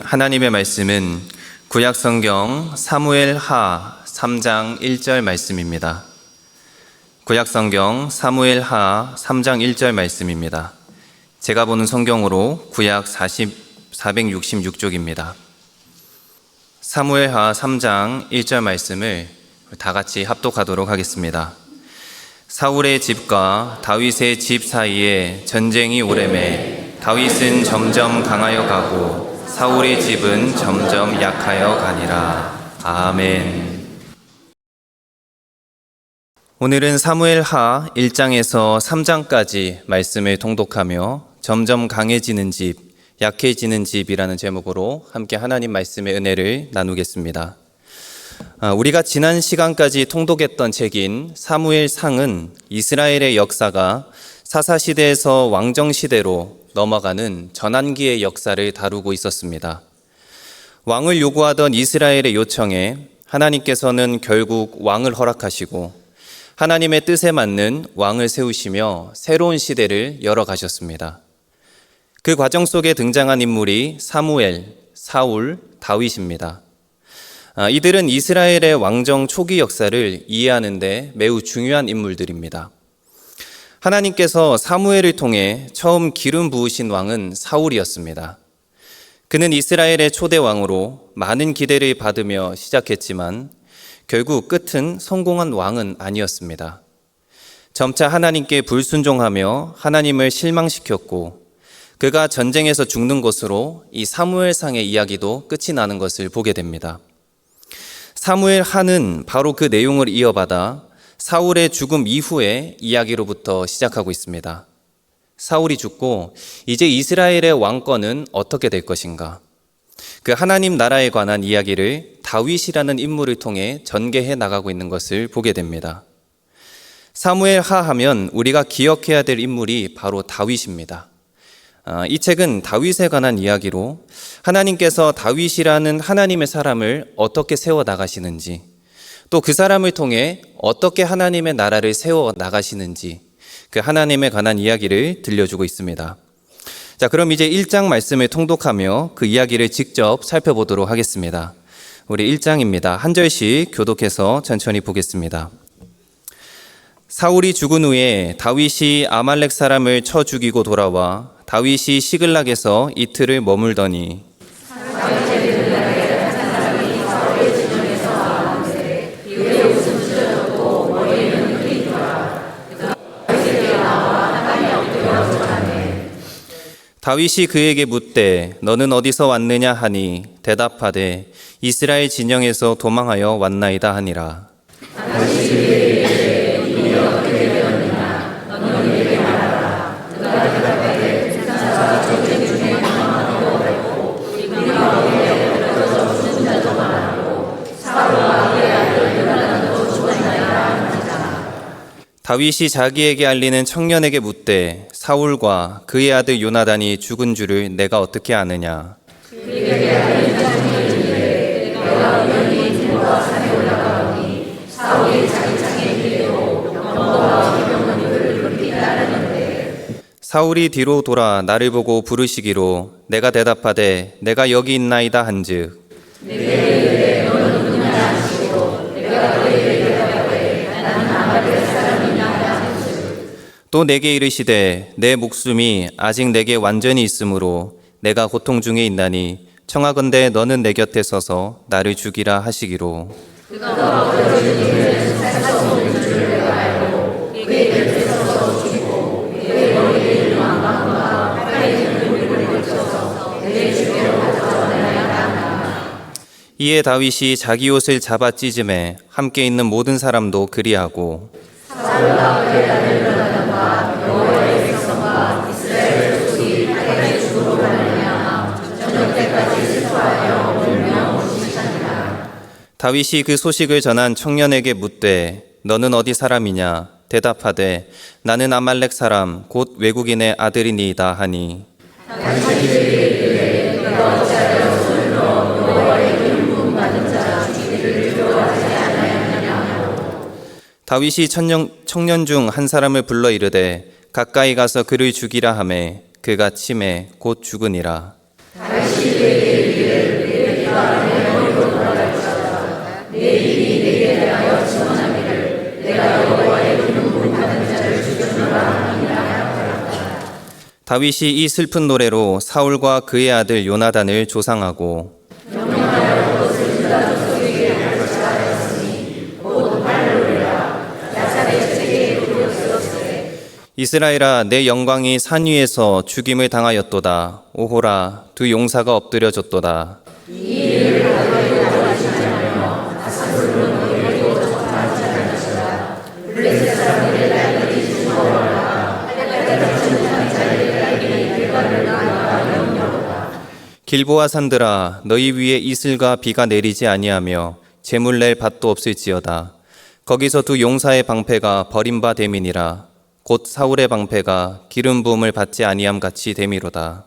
하나님의 말씀은 구약성경 사무엘하 3장 1절 말씀입니다. 구약성경 사무엘하 3장 1절 말씀입니다. 제가 보는 성경으로 구약 466쪽입니다. 사무엘하 3장 1절 말씀을 다 같이 합독하도록 하겠습니다. 사울의 집과 다윗의 집 사이에 전쟁이 오래매 다윗은 점점 강하여 가고 사울의 집은 점점 약하여 가니라. 아멘. 오늘은 사무엘하 1장에서 3장까지 말씀을 통독하며 점점 강해지는 집, 약해지는 집이라는 제목으로 함께 하나님 말씀의 은혜를 나누겠습니다. 우리가 지난 시간까지 통독했던 책인 사무엘상은 이스라엘의 역사가 사사시대에서 왕정시대로 넘어가는 전환기의 역사를 다루고 있었습니다. 왕을 요구하던 이스라엘의 요청에 하나님께서는 결국 왕을 허락하시고 하나님의 뜻에 맞는 왕을 세우시며 새로운 시대를 열어가셨습니다. 그 과정 속에 등장한 인물이 사무엘, 사울, 다윗입니다. 이들은 이스라엘의 왕정 초기 역사를 이해하는 데 매우 중요한 인물들입니다. 하나님께서 사무엘을 통해 처음 기름 부으신 왕은 사울이었습니다. 그는 이스라엘의 초대 왕으로 많은 기대를 받으며 시작했지만 결국 끝은 성공한 왕은 아니었습니다. 점차 하나님께 불순종하며 하나님을 실망시켰고 그가 전쟁에서 죽는 것으로 이 사무엘상의 이야기도 끝이 나는 것을 보게 됩니다. 사무엘하는 바로 그 내용을 이어받아 사울의 죽음 이후의 이야기로부터 시작하고 있습니다. 사울이 죽고 이제 이스라엘의 왕권은 어떻게 될 것인가? 그 하나님 나라에 관한 이야기를 다윗이라는 인물을 통해 전개해 나가고 있는 것을 보게 됩니다. 사무엘하 하면 우리가 기억해야 될 인물이 바로 다윗입니다. 이 책은 다윗에 관한 이야기로 하나님께서 다윗이라는 하나님의 사람을 어떻게 세워 나가시는지, 또 그 사람을 통해 어떻게 하나님의 나라를 세워 나가시는지 그 하나님에 관한 이야기를 들려주고 있습니다. 자, 그럼 이제 1장 말씀을 통독하며 그 이야기를 직접 살펴보도록 하겠습니다. 우리 1장입니다. 한 절씩 교독해서 천천히 보겠습니다. 사울이 죽은 후에 다윗이 아말렉 사람을 쳐 죽이고 돌아와 다윗이 시글락에서 이틀을 머물더니 다윗이 그에게 묻되 너는 어디서 왔느냐 하니 대답하되 이스라엘 진영에서 도망하여 왔나이다 하니라. 다윗이 자기에게 알리는 청년에게 묻되 사울과 그의 아들 요나단이 죽은 줄을 내가 어떻게 아느냐? 그에게 알린 청년이되 내가 우연히 들과 산에 올라가보니 사울이 자기 창에 뒤로 병거와 기병원들을 그렇게 따르는데 사울이 뒤로 돌아 나를 보고 부르시기로 내가 대답하되 내가 여기 있나이다 한즉 내게 너는 누구냐 하시고 내가 그에게 대답하되 나는 아말렉 사람이냐 또 내게 이르시되 내 목숨이 아직 내게 완전히 있으므로 내가 고통 중에 있나니 청하건대 너는 내 곁에 서서 나를 죽이라 하시기로 그가 엎드려진 살수 없는 줄을 내가 알고 그의 곁에 서서 죽이고 그의 머리에 왕관과 팔에 물을 걸쳐서 내 주께로 가져오나이다. 이에 다윗이 자기 옷을 잡아 찢음에 함께 있는 모든 사람도 그리하고 사울과 그의 아들 요나단과 여호와의 백성과 이스라엘 족속이 하나님의 죽음으로 말미암아 저녁 때까지 슬퍼하여 울며 부르짖으니라. 다윗이 그 소식을 전한 청년에게 묻되 너는 어디 사람이냐? 대답하되 나는 아말렉 사람 곧 외국인의 아들이니이다 하니 다윗이 청년 중 한 사람을 불러 이르되 가까이 가서 그를 죽이라 하매 그가 침에 곧 죽으니라. 다윗이 이 슬픈 노래로 사울과 그의 아들 요나단을 조상하고 이스라엘아 내 영광이 산 위에서 죽임을 당하였도다. 오호라 두 용사가 엎드려졌도다. 길보아 산들아 너희 위에 이슬과 비가 내리지 아니하며 재물 낼 밭도 없을지어다. 거기서 두 용사의 방패가 버린 바 됨이니라. 곧 사울의 방패가 기름 부음을 받지 아니함 같이 됨이로다.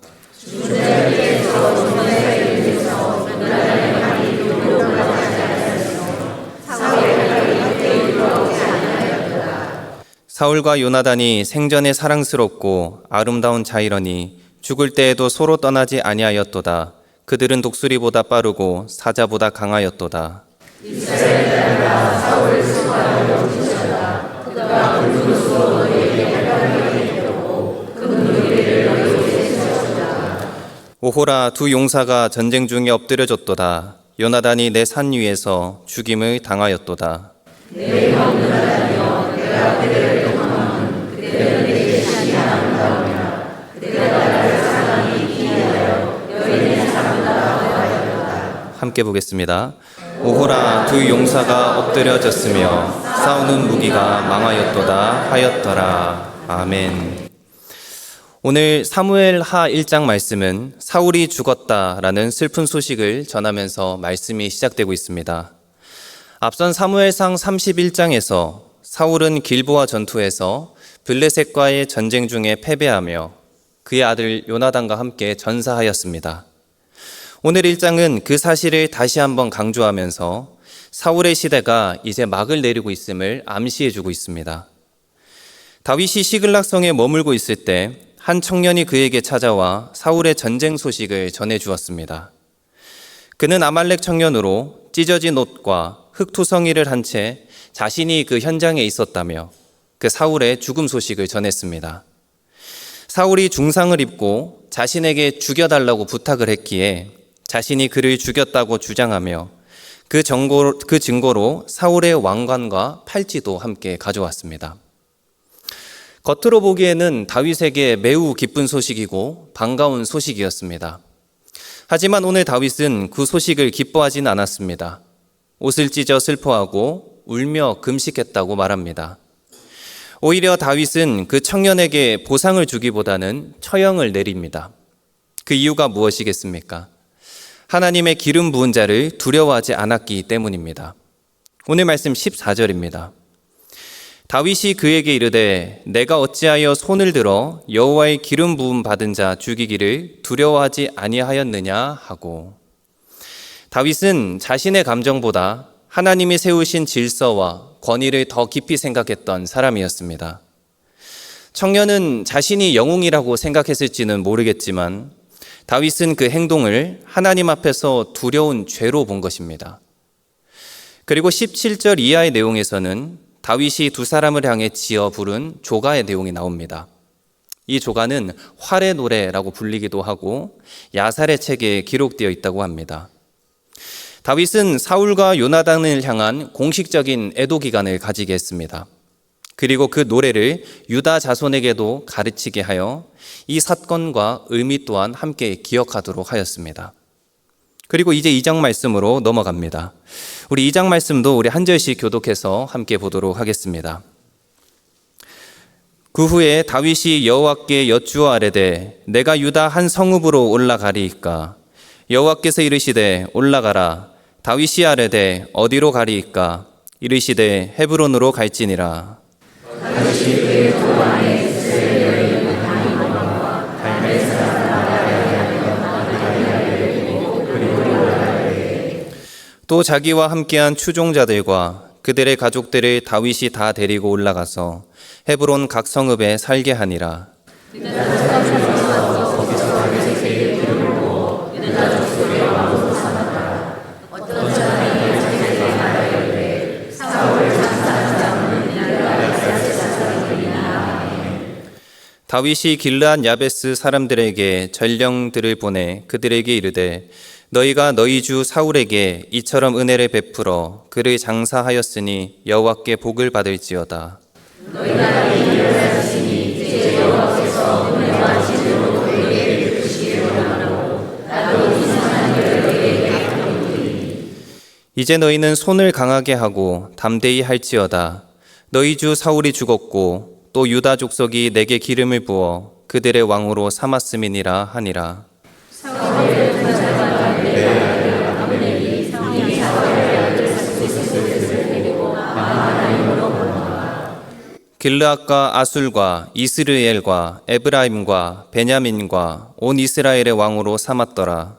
사울과 요나단이 생전에 사랑스럽고 아름다운 자이러니 죽을 때에도 서로 떠나지 아니하였도다. 그들은 독수리보다 빠르고 사자보다 강하였도다. 오호라 두 용사가 전쟁 중에 엎드려졌도다. 요나단이 내 산 위에서 죽임을 당하였도다. 함께 보겠습니다. 오호라 두 용사가 엎드려졌으며 싸우는 무기가 망하였도다 하였더라. 아멘. 오늘 사무엘하 1장 말씀은 사울이 죽었다라는 슬픈 소식을 전하면서 말씀이 시작되고 있습니다. 앞선 사무엘상 31장에서 사울은 길보아 전투에서 블레셋과의 전쟁 중에 패배하며 그의 아들 요나단과 함께 전사하였습니다. 오늘 1장은 그 사실을 다시 한번 강조하면서 사울의 시대가 이제 막을 내리고 있음을 암시해주고 있습니다. 다윗이 시글락성에 머물고 있을 때 한 청년이 그에게 찾아와 사울의 전쟁 소식을 전해주었습니다. 그는 아말렉 청년으로 찢어진 옷과 흙투성이를 한 채 자신이 그 현장에 있었다며 그 사울의 죽음 소식을 전했습니다. 사울이 중상을 입고 자신에게 죽여달라고 부탁을 했기에 자신이 그를 죽였다고 주장하며 그 증거로 사울의 왕관과 팔찌도 함께 가져왔습니다. 겉으로 보기에는 다윗에게 매우 기쁜 소식이고 반가운 소식이었습니다. 하지만 오늘 다윗은 그 소식을 기뻐하진 않았습니다. 옷을 찢어 슬퍼하고 울며 금식했다고 말합니다. 오히려 다윗은 그 청년에게 보상을 주기보다는 처형을 내립니다. 그 이유가 무엇이겠습니까? 하나님의 기름 부은 자를 두려워하지 않았기 때문입니다. 오늘 말씀 14절입니다. 다윗이 그에게 이르되 내가 어찌하여 손을 들어 여호와의 기름 부음 받은 자 죽이기를 두려워하지 아니하였느냐 하고, 다윗은 자신의 감정보다 하나님이 세우신 질서와 권위를 더 깊이 생각했던 사람이었습니다. 청년은 자신이 영웅이라고 생각했을지는 모르겠지만 다윗은 그 행동을 하나님 앞에서 두려운 죄로 본 것입니다. 그리고 17절 이하의 내용에서는 다윗이 두 사람을 향해 지어 부른 조가의 내용이 나옵니다. 이 조가는 활의 노래라고 불리기도 하고 야살의 책에 기록되어 있다고 합니다. 다윗은 사울과 요나단을 향한 공식적인 애도 기간을 가지게 했습니다. 그리고 그 노래를 유다 자손에게도 가르치게 하여 이 사건과 의미 또한 함께 기억하도록 하였습니다. 그리고 이제 2장 말씀으로 넘어갑니다. 우리 2장 말씀도 우리 한 절씩 교독해서 함께 보도록 하겠습니다. 그 후에 다윗이 여호와께 여쭈어 아뢰되 내가 유다 한 성읍으로 올라가리이까? 여호와께서 이르시되 올라가라. 다윗이 아뢰되 어디로 가리이까? 이르시되 헤브론으로 갈지니라. 다윗이 그의 두 왕의 이스라엘 여인을 다니는 것과 갈멜 사람 또 자기와 함께한 추종자들과 그들의 가족들을 다윗이 다 데리고 올라가서 헤브론 각 성읍에 살게 하니라. 다윗이 길르앗 야베스 사람들에게 전령들을 보내 그들에게 이르되 너희가 너희 주 사울에게 이처럼 은혜를 베풀어 그를 장사하였으니 여호와께 복을 받을지어다. 너희가 이 일을 하였으니 이제 여호와께서 은혜와 진으로 너희에게 베푸시기를 원하고 나도 이 선한 일을 너희에게 베푸리니 이제 너희는 손을 강하게 하고 담대히 할지어다. 너희 주 사울이 죽었고 또 유다 족속이 내게 기름을 부어 그들의 왕으로 삼았음이니라 하니라. 길르앗과 아술과 이스르엘과 에브라임과 베냐민과 온 이스라엘의 왕으로 삼았더라.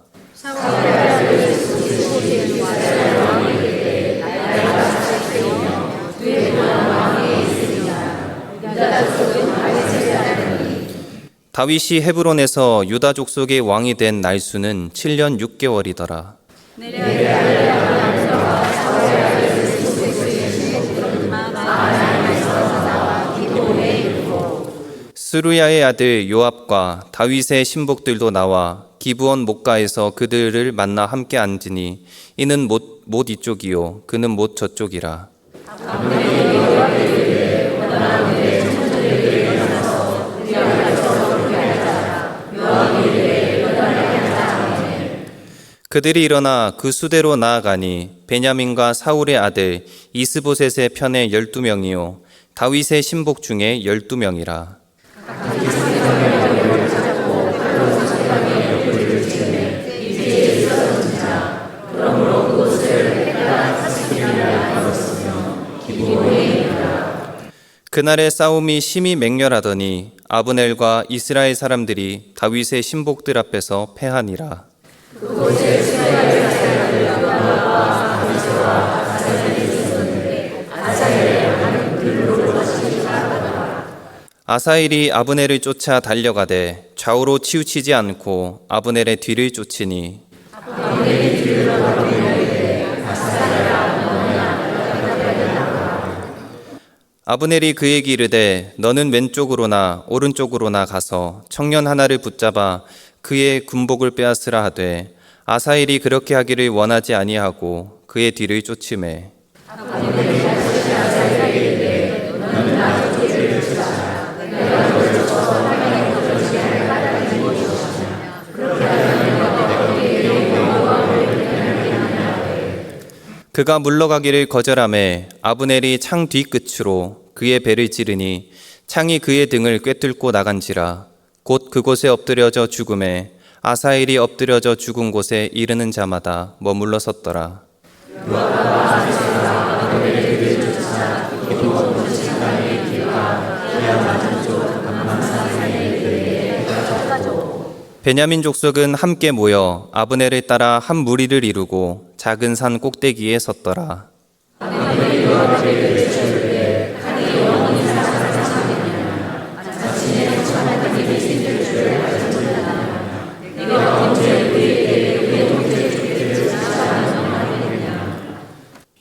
다윗이 헤브론에서 유다 족속의 왕이 된 날수는 7년 6개월이더라. 스루야의 아들 요압과 다윗의 신복들도 나와 기브온 목가에서 그들을 만나 함께 앉으니 이는 못 이쪽이요 그는 못 저쪽이라. 그들이 일어나 그 수대로 나아가니 베냐민과 사울의 아들 이스보셋의 편에 12명이요 다윗의 신복 중에 12명이라. 그날의 싸움이 심히 맹렬하더니 아브넬과 이스라엘 사람들이 다윗의 신복들 앞에서 패하니라. 아사엘이 아브넬을 쫓아 달려가되 좌우로 치우치지 않고 아브넬의 뒤를 쫓으니 아브넬이 그에게 이르되 너는 왼쪽으로나 오른쪽으로나 가서 청년 하나를 붙잡아 그의 군복을 빼앗으라 하되 아사엘이 그렇게 하기를 원하지 아니하고 그의 뒤를 쫓으매 그가 물러가기를 거절하매 아브넬이 창 뒤끝으로 그의 배를 찌르니 창이 그의 등을 꿰뚫고 나간지라. 곧 그곳에 엎드려져 죽음에 아사엘이 엎드려져 죽은 곳에 이르는 자마다 머물러 섰더라. 베냐민 족속은 함께 모여 아브넬을 따라 한 무리를 이루고 작은 산 꼭대기에 섰더라.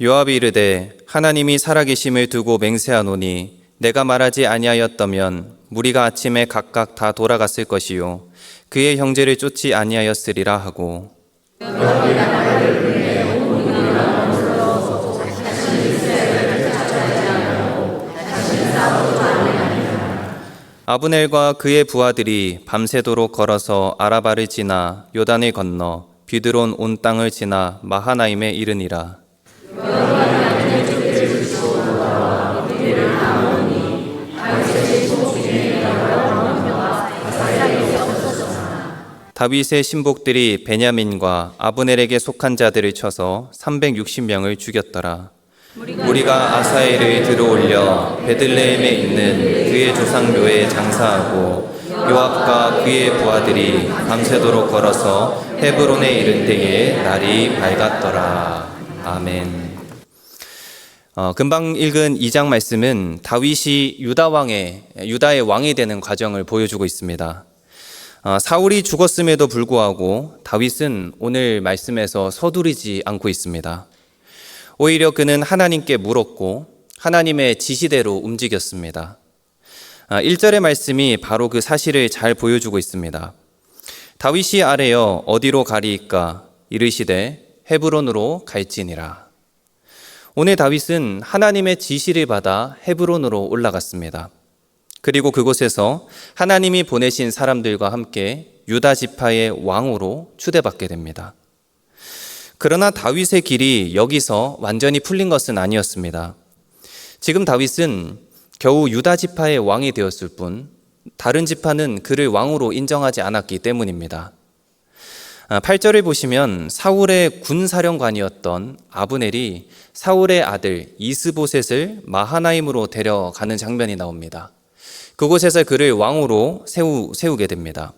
요압이 이르되 하나님이 살아계심을 두고 맹세하노니 내가 말하지 아니하였다면 무리가 아침에 각각 다 돌아갔을 것이요 그의 형제를 쫓지 아니하였으리라 하고 아브넬과 그의 부하들이 밤새도록 걸어서 아라바를 지나 요단을 건너 비드론 온 땅을 지나 마하나임에 이르니라. 다윗의 신복들이 베냐민과 아브넬에게 속한 자들을 쳐서 360명을 죽였더라. 무리가 아사엘을 들어올려 베들레헴에 있는 그의 조상 묘에 장사하고 요압과 그의 부하들이 밤새도록 걸어서 헤브론에 이른 때에 날이 밝았더라. 아멘. 금방 읽은 2장 말씀은 다윗이 유다의 왕이 되는 과정을 보여주고 있습니다. 사울이 죽었음에도 불구하고 다윗은 오늘 말씀에서 서두르지 않고 있습니다. 오히려 그는 하나님께 물었고 하나님의 지시대로 움직였습니다. 1절의 말씀이 바로 그 사실을 잘 보여주고 있습니다. 다윗이 아뢰어 어디로 가리이까 이르시되 헤브론으로 갈지니라. 오늘 다윗은 하나님의 지시를 받아 헤브론으로 올라갔습니다. 그리고 그곳에서 하나님이 보내신 사람들과 함께 유다 지파의 왕으로 추대받게 됩니다. 그러나 다윗의 길이 여기서 완전히 풀린 것은 아니었습니다. 지금 다윗은 겨우 유다 지파의 왕이 되었을 뿐 다른 지파는 그를 왕으로 인정하지 않았기 때문입니다. 8절을 보시면 사울의 군사령관이었던 아브넬이 사울의 아들 이스보셋을 마하나임으로 데려가는 장면이 나옵니다. 그곳에서 그를 왕으로 세우게 됩니다.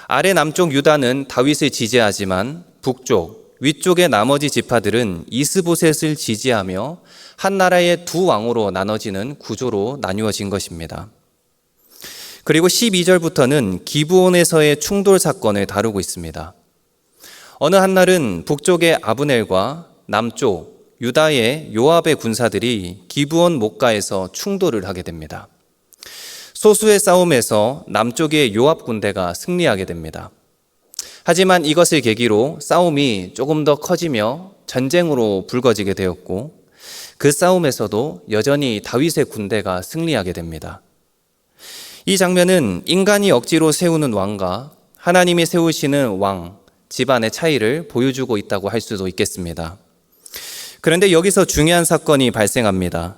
아래 남쪽 유다는 다윗을 지지하지만 북쪽, 위쪽의 나머지 지파들은 이스보셋을 지지하며 한 나라의 두 왕으로 나눠지는 구조로 나뉘어진 것입니다. 그리고 12절부터는 기브온에서의 충돌 사건을 다루고 있습니다. 어느 한날은 북쪽의 아브넬과 남쪽 유다의 요압의 군사들이 기브온 목가에서 충돌을 하게 됩니다. 소수의 싸움에서 남쪽의 요압 군대가 승리하게 됩니다. 하지만 이것을 계기로 싸움이 조금 더 커지며 전쟁으로 불거지게 되었고 그 싸움에서도 여전히 다윗의 군대가 승리하게 됩니다. 이 장면은 인간이 억지로 세우는 왕과 하나님이 세우시는 왕, 집안의 차이를 보여주고 있다고 할 수도 있겠습니다. 그런데 여기서 중요한 사건이 발생합니다.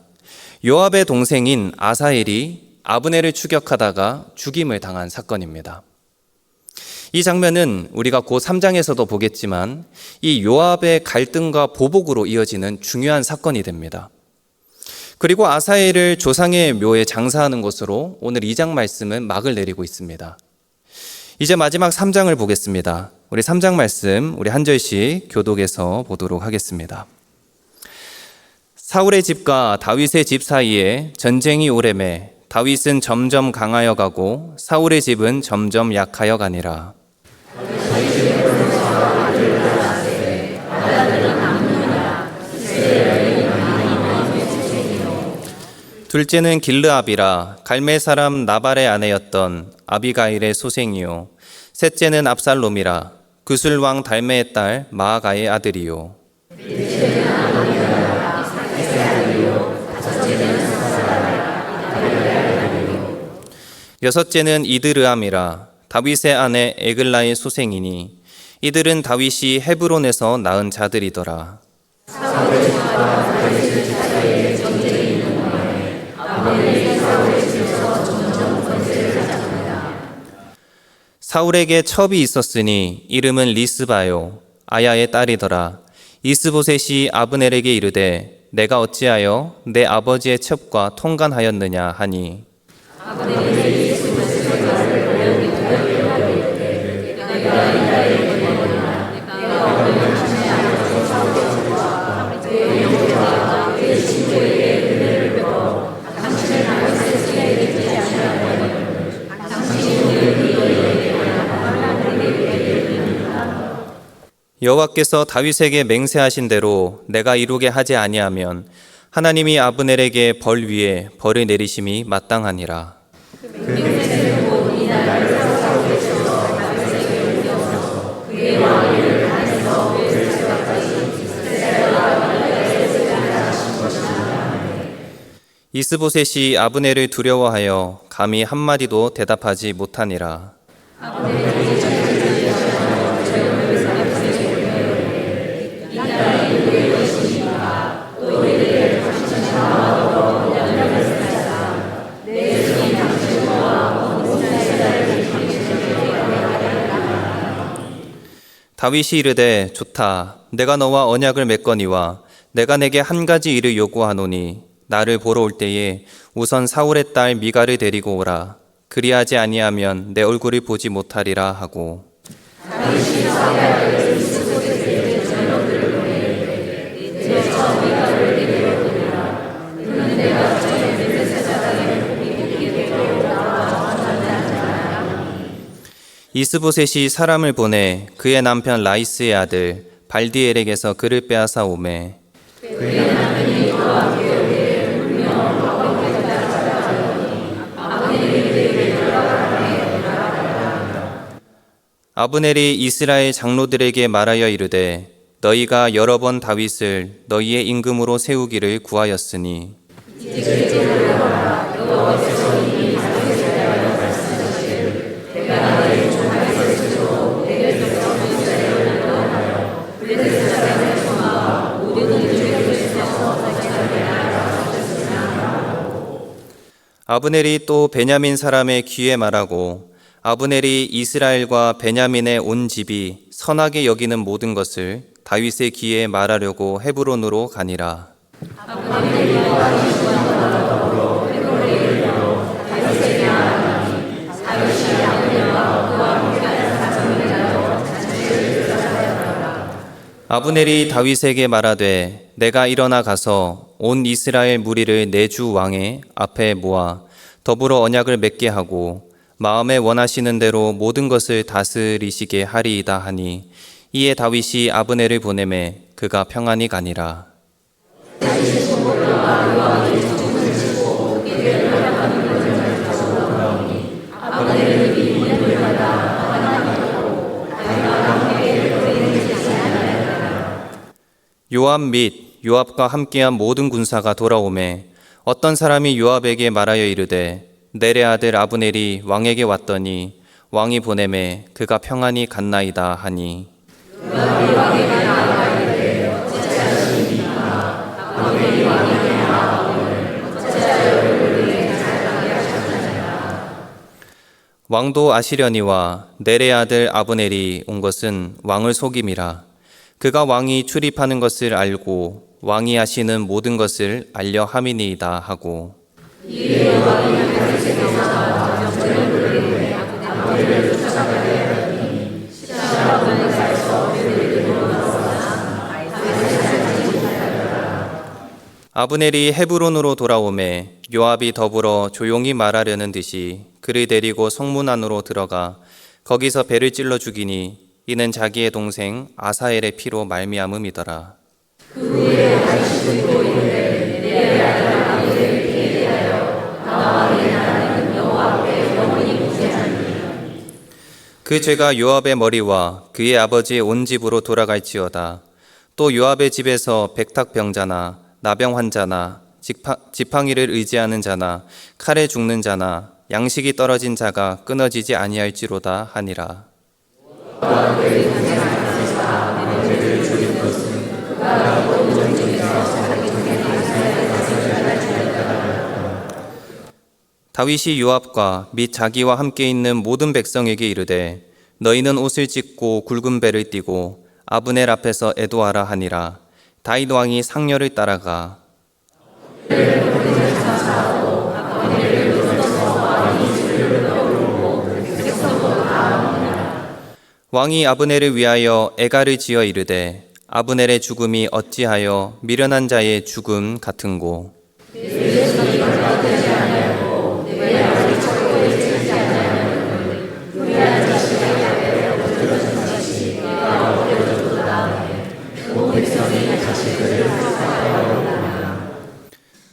요압의 동생인 아사엘이 아브넬을 추격하다가 죽임을 당한 사건입니다. 이 장면은 우리가 곧 3장에서도 보겠지만 이 요압의 갈등과 보복으로 이어지는 중요한 사건이 됩니다. 그리고 아사엘을 조상의 묘에 장사하는 것으로 오늘 2장 말씀은 막을 내리고 있습니다. 이제 마지막 3장을 보겠습니다. 우리 3장 말씀 우리 한 절씩 교독해서 보도록 하겠습니다. 사울의 집과 다윗의 집 사이에 전쟁이 오래매 다윗은 점점 강하여 가고 사울의 집은 점점 약하여 가니라. 둘째는 길르압이라 갈멜 사람 나발의 아내였던 아비가일의 소생이요 셋째는 압살롬이라 구술왕 달메의 딸 마아가의 아들이요 여섯째는 이드르암이라 다윗의 아내 에글라의 소생이니 이들은 다윗이 헤브론에서 낳은 자들이더라. 사울에게 첩이 있었으니 이름은 리스바요 아야의 딸이더라. 이스보셋이 아브넬에게 이르되 내가 어찌하여 내 아버지의 첩과 통간하였느냐 하니 여호와께서 다윗에게 맹세하신 대로 내가 이루게 하지 아니하면 하나님이 아브넬에게 벌 위에 벌을 내리심이 마땅하니라. 이스보셋이 아브넬을 두려워하여 감히 한마디도 대답하지 못하니라. 다윗이 이르되 좋다. 내가 너와 언약을 맺거니와 내가 내게 한 가지 일을 요구하노니 나를 보러 올 때에 우선 사울의 딸 미가를 데리고 오라. 그리하지 아니하면 내 얼굴을 보지 못하리라 하고 이스보셋이 사람을 보내 그의 남편 라이스의 아들 발디엘에게서 그를 빼앗아 오매 아브넬이 이스라엘 장로들에게 말하여 이르되 너희가 여러 번 다윗을 너희의 임금으로 세우기를 구하였으니 아브넬이 또 베냐민 사람의 귀에 말하고 아브넬이 이스라엘과 베냐민의 온 집이 선하게 여기는 모든 것을 다윗의 귀에 말하려고 헤브론으로 가니라. 아브넬이 다윗에게 말하되 내가 일어나 가서 온 이스라엘 무리를 내 주 왕의 앞에 모아 더불어 언약을 맺게 하고 마음에 원하시는 대로 모든 것을 다스리시게 하리이다 하니 이에 다윗이 아브넬을 보내매 그가 평안히 가니라. 요압 및 요압과 함께한 모든 군사가 돌아오매 어떤 사람이 요압에게 말하여 이르되 넬의 아들 아브넬이 왕에게 왔더니 왕이 보내매 그가 평안히 갔나이다 하니 왕도 아시려니와 넬의 아들 아브넬이 온 것은 왕을 속임이라. 그가 왕이 출입하는 것을 알고 왕이 하시는 모든 것을 알려 함이니이다 하고 아브넬이 헤브론으로 돌아오매 요압이 더불어 조용히 말하려는 듯이 그를 데리고 성문 안으로 들어가 거기서 배를 찔러 죽이니 이는 자기의 동생 아사엘의 피로 말미암음이더라. 그 죄가 요압의 머리와 그의 아버지의 온 집으로 돌아갈지어다. 또 요압의 집에서 백탁병자나 나병 환자나 지팡이를 의지하는 자나 칼에 죽는 자나 양식이 떨어진 자가 끊어지지 아니할지로다 하니라. 다윗이 요압과 및 자기와 함께 있는 모든 백성에게 이르되 너희는 옷을 찢고 굵은 배를 띠고 아브넬 앞에서 애도하라 하니라. 다윗 왕이 상렬을 따라가 왕이 아브넬을 위하여 애가를 지어 이르되 아브넬의 죽음이 어찌하여 미련한 자의 죽음 같은고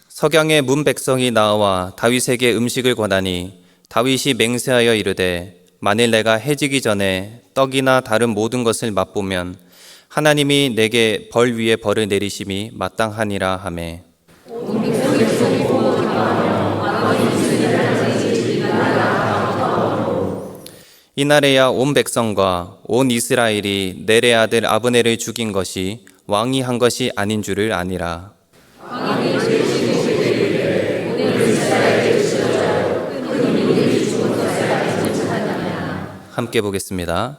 석양의 문 백성이 나와 다윗에게 음식을 권하니 다윗이 맹세하여 이르되 만일 내가 해지기 전에 떡이나 다른 모든 것을 맛보면 하나님이 내게 벌 위에 벌을 내리심이 마땅하니라 하매 이날에야 온 백성과 온 이스라엘이 넬의 아들 아브넬을 죽인 것이 왕이 한 것이 아닌 줄을 아니라. 함께 보겠습니다.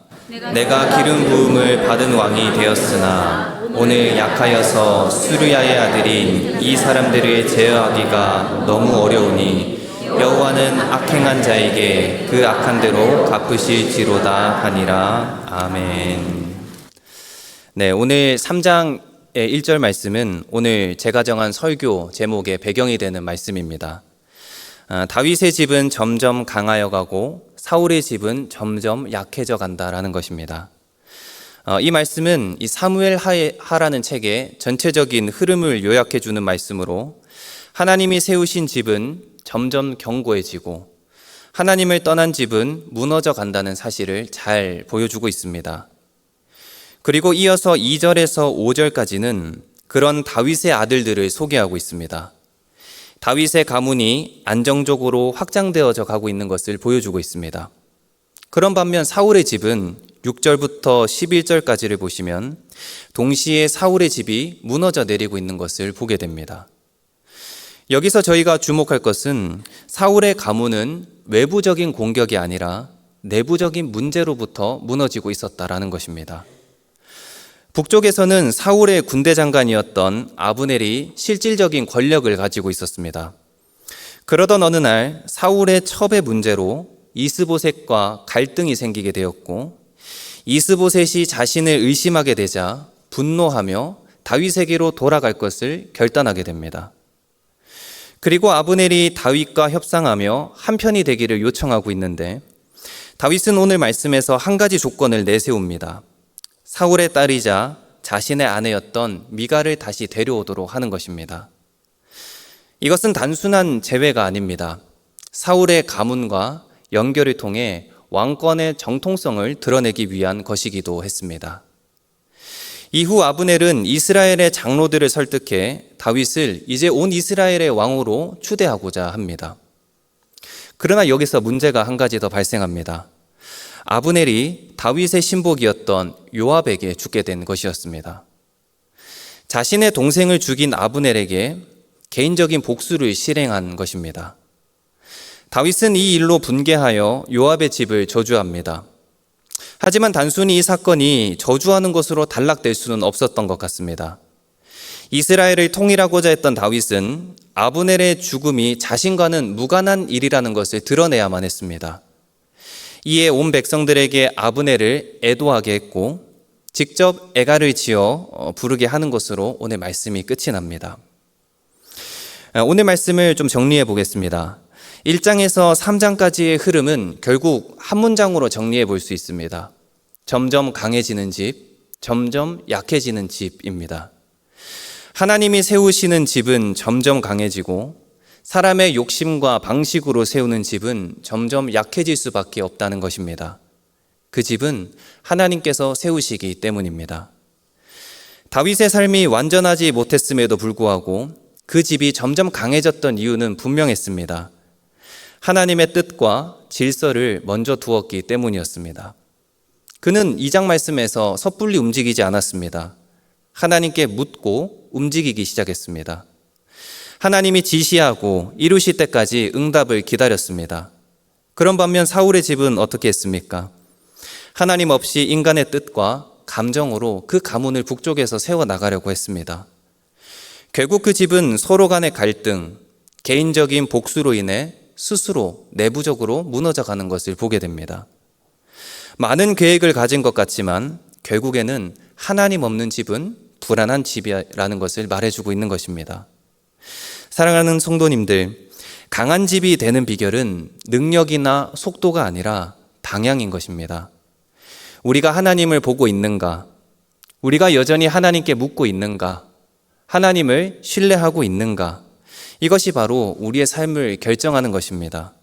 내가 기름 부음을 받은 왕이 되었으나 오늘 약하여서 수르야의 아들인 이 사람들을 제어하기가 너무 어려우니 여호와는 악행한 자에게 그 악한 대로 갚으실지로다 하니라. 아멘. 네, 오늘 3장의 1절 말씀은 오늘 제가 정한 설교 제목의 배경이 되는 말씀입니다. 다윗의 집은 점점 강하여 가고 사울의 집은 점점 약해져 간다라는 것입니다. 이 말씀은 이 사무엘 하라는 책의 전체적인 흐름을 요약해 주는 말씀으로 하나님이 세우신 집은 점점 견고해지고 하나님을 떠난 집은 무너져 간다는 사실을 잘 보여주고 있습니다. 그리고 이어서 2절에서 5절까지는 그런 다윗의 아들들을 소개하고 있습니다. 다윗의 가문이 안정적으로 확장되어져 가고 있는 것을 보여주고 있습니다. 그런 반면 사울의 집은 6절부터 11절까지를 보시면 동시에 사울의 집이 무너져 내리고 있는 것을 보게 됩니다. 여기서 저희가 주목할 것은 사울의 가문은 외부적인 공격이 아니라 내부적인 문제로부터 무너지고 있었다라는 것입니다. 북쪽에서는 사울의 군대 장관이었던 아브넬이 실질적인 권력을 가지고 있었습니다. 그러던 어느 날 사울의 첩의 문제로 이스보셋과 갈등이 생기게 되었고 이스보셋이 자신을 의심하게 되자 분노하며 다윗에게로 돌아갈 것을 결단하게 됩니다. 그리고 아브넬이 다윗과 협상하며 한편이 되기를 요청하고 있는데 다윗은 오늘 말씀에서 한 가지 조건을 내세웁니다. 사울의 딸이자 자신의 아내였던 미갈을 다시 데려오도록 하는 것입니다. 이것은 단순한 제외가 아닙니다. 사울의 가문과 연결을 통해 왕권의 정통성을 드러내기 위한 것이기도 했습니다. 이후 아브넬은 이스라엘의 장로들을 설득해 다윗을 이제 온 이스라엘의 왕으로 추대하고자 합니다. 그러나 여기서 문제가 한 가지 더 발생합니다. 아브넬이 다윗의 신복이었던 요압에게 죽게 된 것이었습니다. 자신의 동생을 죽인 아브넬에게 개인적인 복수를 실행한 것입니다. 다윗은 이 일로 분개하여 요압의 집을 저주합니다. 하지만 단순히 이 사건이 저주하는 것으로 단락될 수는 없었던 것 같습니다. 이스라엘을 통일하고자 했던 다윗은 아브넬의 죽음이 자신과는 무관한 일이라는 것을 드러내야만 했습니다. 이에 온 백성들에게 아브넬을 애도하게 했고 직접 애가를 지어 부르게 하는 것으로 오늘 말씀이 끝이 납니다. 오늘 말씀을 좀 정리해 보겠습니다. 1장에서 3장까지의 흐름은 결국 한 문장으로 정리해 볼 수 있습니다. 점점 강해지는 집, 점점 약해지는 집입니다. 하나님이 세우시는 집은 점점 강해지고 사람의 욕심과 방식으로 세우는 집은 점점 약해질 수밖에 없다는 것입니다. 그 집은 하나님께서 세우시기 때문입니다. 다윗의 삶이 완전하지 못했음에도 불구하고 그 집이 점점 강해졌던 이유는 분명했습니다. 하나님의 뜻과 질서를 먼저 두었기 때문이었습니다. 그는 2장 말씀에서 섣불리 움직이지 않았습니다. 하나님께 묻고 움직이기 시작했습니다. 하나님이 지시하고 이루실 때까지 응답을 기다렸습니다. 그런 반면 사울의 집은 어떻게 했습니까? 하나님 없이 인간의 뜻과 감정으로 그 가문을 북쪽에서 세워나가려고 했습니다. 결국 그 집은 서로 간의 갈등, 개인적인 복수로 인해 스스로 내부적으로 무너져가는 것을 보게 됩니다. 많은 계획을 가진 것 같지만 결국에는 하나님 없는 집은 불안한 집이라는 것을 말해주고 있는 것입니다. 사랑하는 성도님들, 강한 집이 되는 비결은 능력이나 속도가 아니라 방향인 것입니다. 우리가 하나님을 보고 있는가? 우리가 여전히 하나님께 묻고 있는가? 하나님을 신뢰하고 있는가? 이것이 바로 우리의 삶을 결정하는 것입니다.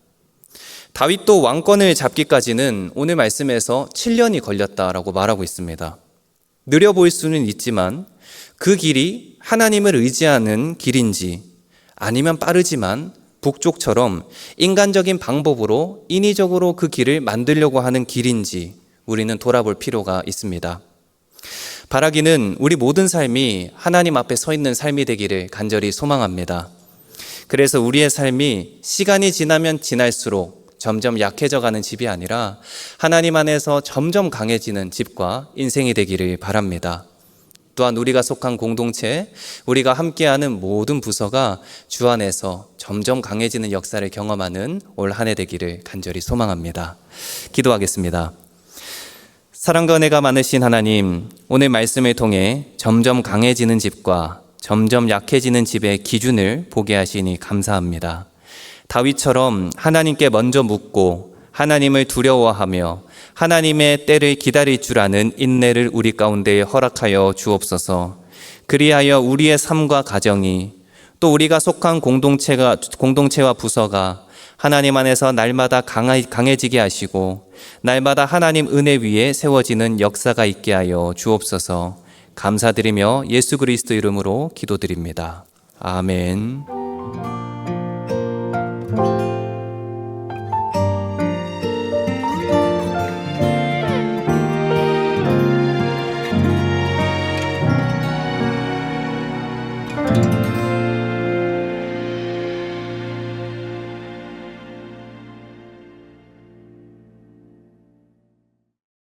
다윗도 왕권을 잡기까지는 오늘 말씀에서 7년이 걸렸다라고 말하고 있습니다. 느려 보일 수는 있지만 그 길이 하나님을 의지하는 길인지 아니면 빠르지만 북쪽처럼 인간적인 방법으로 인위적으로 그 길을 만들려고 하는 길인지 우리는 돌아볼 필요가 있습니다. 바라기는 우리 모든 삶이 하나님 앞에 서 있는 삶이 되기를 간절히 소망합니다. 그래서 우리의 삶이 시간이 지나면 지날수록 점점 약해져가는 집이 아니라 하나님 안에서 점점 강해지는 집과 인생이 되기를 바랍니다. 또한 우리가 속한 공동체, 우리가 함께하는 모든 부서가 주 안에서 점점 강해지는 역사를 경험하는 올 한 해 되기를 간절히 소망합니다. 기도하겠습니다. 사랑과 은혜가 많으신 하나님, 오늘 말씀을 통해 점점 강해지는 집과 점점 약해지는 집의 기준을 보게 하시니 감사합니다. 다윗처럼 하나님께 먼저 묻고 하나님을 두려워하며 하나님의 때를 기다릴 줄 아는 인내를 우리 가운데 허락하여 주옵소서. 그리하여 우리의 삶과 가정이 또 우리가 속한 공동체와 부서가 하나님 안에서 날마다 강해지게 하시고 날마다 하나님 은혜 위에 세워지는 역사가 있게 하여 주옵소서. 감사드리며 예수 그리스도 이름으로 기도드립니다. 아멘.